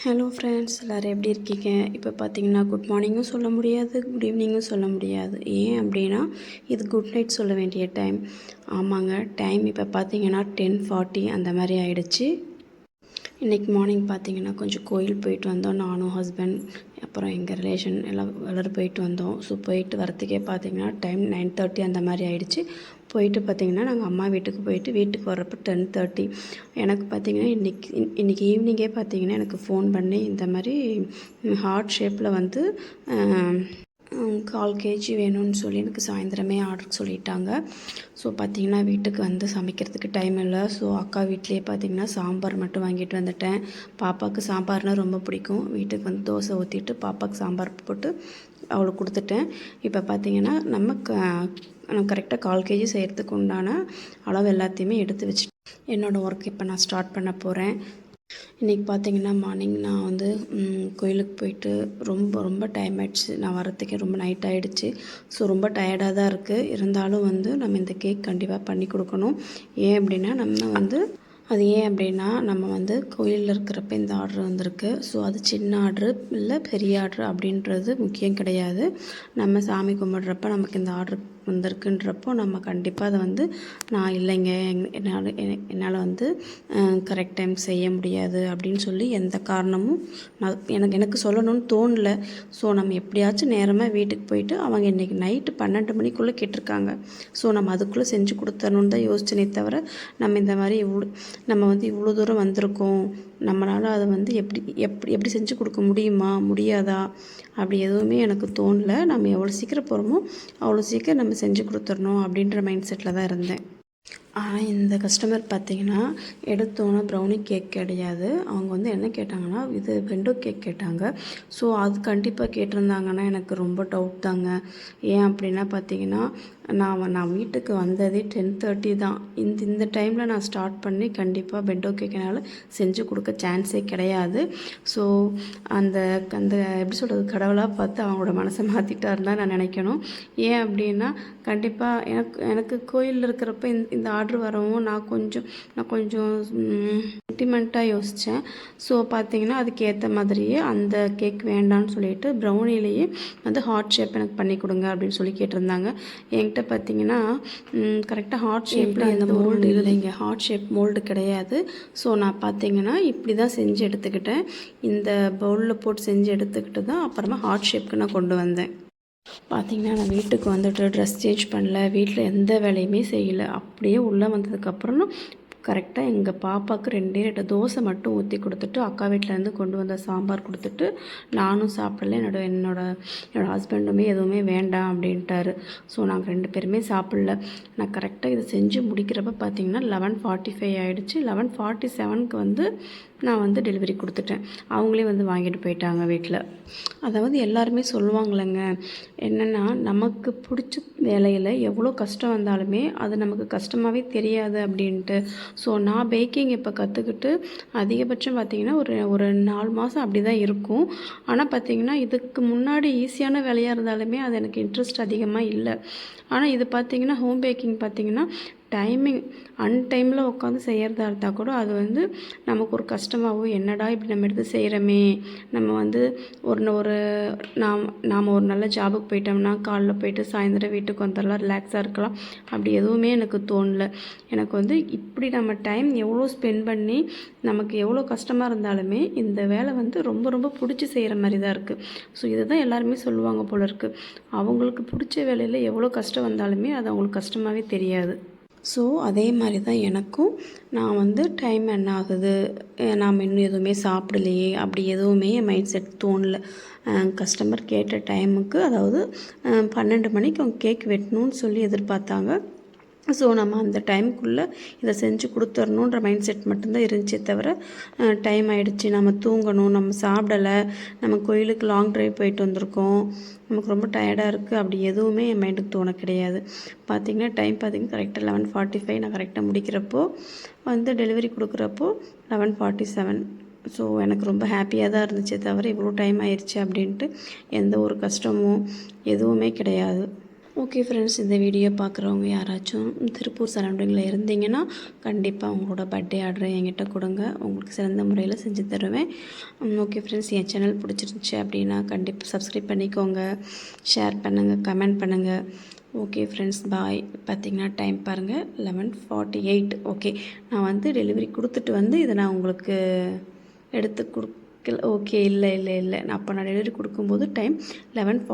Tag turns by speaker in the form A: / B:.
A: Hello friends, எல்லோரும் எப்படி இருக்கீங்க? இப்போ பார்த்தீங்கன்னா குட் மார்னிங்கும் சொல்ல முடியாது, குட் ஈவினிங்கும் சொல்ல முடியாது. ஏன் அப்படின்னா இது குட் நைட் சொல்ல வேண்டிய டைம். ஆமாங்க, டைம் இப்போ பார்த்தீங்கன்னா 10:40 அந்த மாதிரி ஆயிடுச்சு. இன்றைக்கி மார்னிங் பார்த்திங்கன்னா கொஞ்சம் கோயில் போயிட்டு வந்தோம். நானும் ஹஸ்பண்ட் அப்புறம் எங்கள் ரிலேஷன் எல்லோரும் போயிட்டு வந்தோம். ஸோ போயிட்டு வரத்துக்கே பார்த்திங்கன்னா டைம் 9:30 அந்த மாதிரி ஆகிடுச்சு. போயிட்டு பார்த்திங்கன்னா நாங்கள் அம்மா வீட்டுக்கு போயிட்டு வீட்டுக்கு வர்றப்போ 10:30. எனக்கு பார்த்திங்கன்னா இன்றைக்கி ஈவினிங்கே பார்த்திங்கன்னா எனக்கு ஃபோன் பண்ணி இந்த மாதிரி ஹார்ட் ஷேப்பில் வந்து 1/4 kg வேணும்னு சொல்லி எனக்கு சாயந்தரமே ஆர்டர் சொல்லிட்டாங்க. ஸோ பார்த்திங்கன்னா வீட்டுக்கு வந்து சமைக்கிறதுக்கு டைம் இல்லை. ஸோ அக்கா வீட்லேயே பார்த்திங்கன்னா சாம்பார் மட்டும் வாங்கிட்டு வந்துட்டேன். பாப்பாவுக்கு சாம்பார்னால் ரொம்ப பிடிக்கும். வீட்டுக்கு வந்து தோசை ஊற்றிட்டு பாப்பாவுக்கு சாம்பார் போட்டு அவளுக்கு கொடுத்துட்டேன். இப்போ பார்த்திங்கன்னா நம்ம கரெக்டாக 1/4 kg செய்கிறதுக்கு உண்டான அளவு எல்லாத்தையுமே எடுத்து வச்சுட்டு என்னோடய ஒர்க் இப்போ நான் ஸ்டார்ட் பண்ண போகிறேன். இன்றைக்கி பார்த்திங்கன்னா மார்னிங் நான் வந்து கோயிலுக்கு போயிட்டு ரொம்ப டைம் ஆகிடுச்சு. நான் வரத்துக்கே ரொம்ப நைட் ஆகிடுச்சு. ஸோ ரொம்ப டயர்டாக தான் இருக்குது. இருந்தாலும் வந்து நம்ம இந்த கேக் கண்டிப்பாக பண்ணி கொடுக்கணும். ஏன் அப்படின்னா நம்ம வந்து கோயிலில் இருக்கிறப்ப இந்த ஆர்டர் வந்திருக்கு. ஸோ அது சின்ன ஆர்டரு இல்லை பெரிய ஆர்டரு அப்படின்றது முக்கியம் கிடையாது. நம்ம சாமி கும்பிட்றப்ப நமக்கு இந்த ஆர்டர் வந்திருக்குன்றப்போ நம்ம கண்டிப்பாக அதை வந்து நான் இல்லைங்க என்னால் வந்து கரெக்ட் டைம் செய்ய முடியாது அப்படின்னு சொல்லி எந்த காரணமும் எனக்கு சொல்லணும்னு தோணலை. ஸோ நம்ம எப்படியாச்சும் நேரமாக வீட்டுக்கு போயிட்டு அவங்க இன்றைக்கி நைட்டு 12 மணிக்குள்ளே கேட்டிருக்காங்க. ஸோ நம்ம அதுக்குள்ளே செஞ்சு கொடுத்தரணுன்னு தான் யோசிச்சனே தவிர நம்ம இந்த மாதிரி நம்ம வந்து இவ்வளோ தூரம் வந்திருக்கோம், நம்மளால் அதை வந்து எப்படி செஞ்சு கொடுக்க முடியாதா அப்படி எதுவுமே எனக்கு தோணலை. நம்ம எவ்வளோ சீக்கிரம் போகிறோமோ அவ்வளோ சீக்கிரம் நம்ம செஞ்சு கொடுத்துடணும் அப்படின்ற மைண்ட் செட்டில் தான் இருந்தேன். ஆனால் இந்த கஸ்டமர் பார்த்திங்கன்னா எடுத்தோன்னே ப்ரௌனி கேக் கிடையாது. அவங்க வந்து என்ன கேட்டாங்கன்னா இது வெண்டோ கேக் கேட்டாங்க. ஸோ அது கண்டிப்பாக கேட்டிருந்தாங்கன்னா எனக்கு ரொம்ப டவுட் தாங்க. ஏன் அப்படின்னா பார்த்திங்கன்னா நான் வீட்டுக்கு வந்ததே 10:30 தான். இந்த டைமில் நான் ஸ்டார்ட் பண்ணி கண்டிப்பாக பெண்டோ கேக்கினால் செஞ்சு கொடுக்க சான்ஸே கிடையாது. ஸோ அந்த எப்படி சொல்கிறது, கடவுளாக பார்த்து அவங்களோட மனசை மாற்றிட்டாருன்னு தான் நான் நினைக்கணும். ஏன் அப்படின்னா கண்டிப்பாக எனக்கு கோயிலில் இருக்கிறப்ப இந்த ஆர்டர் வரவும் நான் கொஞ்சம் சென்டிமெண்ட்டாக யோசித்தேன். ஸோ பார்த்திங்கன்னா அதுக்கேற்ற மாதிரியே அந்த கேக் வேண்டான்னு சொல்லிட்டு ப்ரௌனிலேயே வந்து ஹார்ட் ஷேப் எனக்கு பண்ணி கொடுங்க அப்படின்னு சொல்லி கேட்டிருந்தாங்க. என்கிட்ட பார்த்திங்கன்னா கரெக்டாக ஹார்ட் ஷேப்பில் எந்த மோல்டு இல்லைங்க, ஹார்ட் ஷேப் மோல்டு கிடையாது. ஸோ நான் பார்த்திங்கன்னா இப்படி தான் செஞ்சு எடுத்துக்கிட்டேன். இந்த பவுலில் போட்டு செஞ்சு எடுத்துக்கிட்டு தான் அப்புறமா ஹார்ட் ஷேப்புக்கு நான் கொண்டு வந்தேன். பார்த்திங்கன்னா நான் வீட்டுக்கு வந்துட்டு ட்ரெஸ் சேஞ்ச் பண்ணல, வீட்டில் எந்த வேலையுமே செய்யலை. அப்படியே உள்ளே வந்ததுக்கப்புறம் கரெக்டாக எங்கள் பாப்பாவுக்கு 2 தோசை மட்டும் ஊற்றி கொடுத்துட்டு அக்கா வீட்டிலேருந்து கொண்டு வந்த சாம்பார் கொடுத்துட்டு நானும் சாப்பிடல. என்னோட ஹஸ்பண்டுமே எதுவுமே வேண்டாம் அப்படின்ட்டாரு. ஸோ நாங்கள் 2 பேருமே சாப்பிடல. நான் கரெக்டாக இதை செஞ்சு முடிக்கிறப்ப பார்த்திங்கன்னா 11:45 ஆகிடுச்சு. 11:47க்கு வந்து நான் வந்து டெலிவரி கொடுத்துட்டேன். அவங்களே வந்து வாங்கிட்டு போயிட்டாங்க வீட்டில். அதாவது எல்லாருமே சொல்லுவாங்களேங்க, என்னென்னா நமக்கு பிடிச்ச வேலையில் எவ்வளோ கஷ்டம் வந்தாலுமே அது நமக்கு கஷ்டமாகவே தெரியாது அப்படின்ட்டு. ஸோ நான் பேக்கிங் இப்போ கற்றுக்கிட்டு அதிகபட்சம் பார்த்திங்கன்னா ஒரு 4 மாதம் அப்படி தான் இருக்கும். ஆனால் பார்த்திங்கன்னா இதுக்கு முன்னாடி ஈஸியான வேலையாக இருந்தாலுமே அது எனக்கு இன்ட்ரெஸ்ட் அதிகமாக இல்லை. ஆனால் இது பார்த்திங்கன்னா ஹோம் பேக்கிங் பார்த்திங்கன்னா டைமிங் அன்டைமில் உட்காந்து செய்கிறதா இருந்தால் கூட அது வந்து நமக்கு ஒரு கஷ்டமாகவும் என்னடா இப்படி நம்ம எடுத்து செய்கிறோமே, நம்ம வந்து நாம் ஒரு நல்ல ஜாபுக்கு போயிட்டோம்னா காலைல போயிட்டு சாயந்தரம் வீட்டுக்கு வந்துடலாம், ரிலாக்ஸாக இருக்கலாம், அப்படி எதுவுமே எனக்கு தோணலை. எனக்கு வந்து இப்படி நம்ம டைம் எவ்வளோ ஸ்பெண்ட் பண்ணி நமக்கு எவ்வளோ கஷ்டமாக இருந்தாலுமே இந்த வேலை வந்து ரொம்ப பிடிச்சி செய்கிற மாதிரி தான் இருக்குது. ஸோ இதை தான் எல்லாருமே சொல்லுவாங்க போல இருக்குது. அவங்களுக்கு பிடிச்ச வேலையில் எவ்வளோ கஷ்டம் வந்தாலுமே அது அவங்களுக்கு கஷ்டமாகவே தெரியாது. ஸோ அதே மாதிரி தான் எனக்கும். நான் வந்து டைம் என்ன ஆகுது, நாம் இன்னும் எதுவுமே சாப்பிடலையே அப்படி எதுவுமே என் மைண்ட் செட் தோணலை. கஸ்டமர் கேட்ட டைமுக்கு, அதாவது 12 மணிக்கு அவங்க கேக் வெட்டணும்னு சொல்லி எதிர்பார்த்தாங்க. ஸோ நம்ம அந்த டைமுக்குள்ளே இதை செஞ்சு கொடுத்துடணுன்ற மைண்ட் செட் மட்டும்தான் இருந்துச்சே தவிர டைம் ஆகிடுச்சி, நம்ம தூங்கணும், நம்ம சாப்பிடலை, நம்ம கோயிலுக்கு லாங் ட்ரைவ் போயிட்டு வந்திருக்கோம், நமக்கு ரொம்ப டயர்டாக இருக்குது, அப்படி எதுவுமே என் மைண்டுக்கு தோண கிடையாது. பார்த்திங்கன்னா டைம் பார்த்திங்கன்னா கரெக்டாக 11:45 நான் கரெக்டாக முடிக்கிறப்போ வந்து டெலிவரி கொடுக்குறப்போ 11:47. ஸோ எனக்கு ரொம்ப ஹாப்பியாக தான் இருந்துச்சே தவிர இவ்வளோ டைம் ஆயிடுச்சு அப்படின்ட்டு எந்த ஒரு கஷ்டமும் எதுவுமே கிடையாது. ஓகே ஃப்ரெண்ட்ஸ், இந்த வீடியோ பார்க்குறவங்க யாராச்சும் திருப்பூர் சரௌண்டிங்கில் இருந்தீங்கன்னா கண்டிப்பாக உங்களோட பர்த்டே ஆர்டரை என்கிட்ட கொடுங்க. உங்களுக்கு சிறந்த முறையில் செஞ்சு தருவேன். ஓகே ஃப்ரெண்ட்ஸ், என் சேனல் பிடிச்சிருந்துச்சி அப்படின்னா கண்டிப்பாக சப்ஸ்கிரைப் பண்ணிக்கோங்க, ஷேர் பண்ணுங்கள், கமெண்ட் பண்ணுங்கள். ஓகே ஃப்ரெண்ட்ஸ், பாய். பார்த்திங்கன்னா டைம் பாருங்கள் 11:48. ஓகே, நான் வந்து டெலிவரி கொடுத்துட்டு இதை நான் உங்களுக்கு எடுத்து கொடுக்கல. ஓகே, இல்லை, நான் டெலிவரி கொடுக்கும்போது டைம் 11:40.